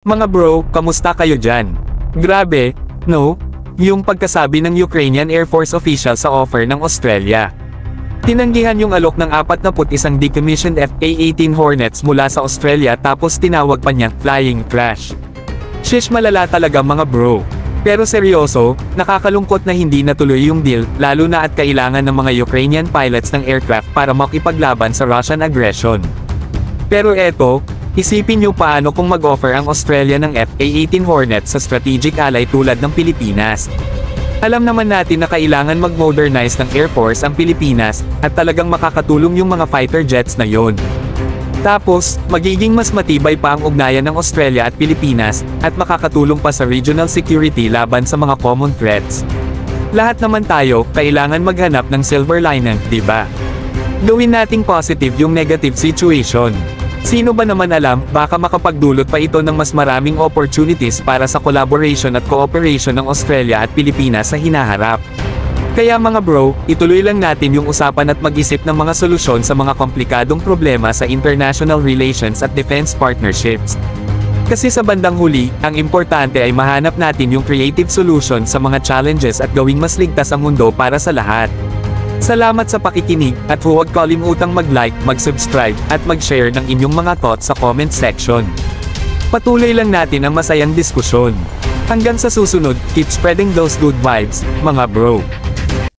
Mga bro, kamusta kayo dyan? Grabe, no? Yung pagkasabi ng Ukrainian Air Force official sa offer ng Australia. Tinanggihan yung alok ng 41 decommissioned FA-18 Hornets mula sa Australia tapos tinawag pa niyang flying trash. Shish, malala talaga mga bro. Pero seryoso, nakakalungkot na hindi natuloy yung deal, lalo na at kailangan ng mga Ukrainian pilots ng aircraft para makipaglaban sa Russian aggression. Pero eto, isipin nyo paano kung mag-offer ang Australia ng FA-18 Hornets sa strategic ally tulad ng Pilipinas. Alam naman natin na kailangan mag-modernize ng Air Force ang Pilipinas, at talagang makakatulong yung mga fighter jets na yon. Tapos, magiging mas matibay pa ang ugnayan ng Australia at Pilipinas, at makakatulong pa sa regional security laban sa mga common threats. Lahat naman tayo, kailangan maghanap ng silver lining, di ba? Gawin nating positive yung negative situation. Sino ba naman alam, baka makapagdulot pa ito ng mas maraming opportunities para sa collaboration at cooperation ng Australia at Pilipinas sa hinaharap. Kaya mga bro, ituloy lang natin yung usapan at mag-isip ng mga solusyon sa mga komplikadong problema sa international relations at defense partnerships. Kasi sa bandang huli, ang importante ay mahanap natin yung creative solution sa mga challenges at gawing mas ligtas ang mundo para sa lahat. Salamat sa pakikinig, at huwag kalimutang mag-like, mag-subscribe, at mag-share ng inyong mga thoughts sa comment section. Patuloy lang natin ang masayang diskusyon. Hanggang sa susunod, keep spreading those good vibes, mga bro.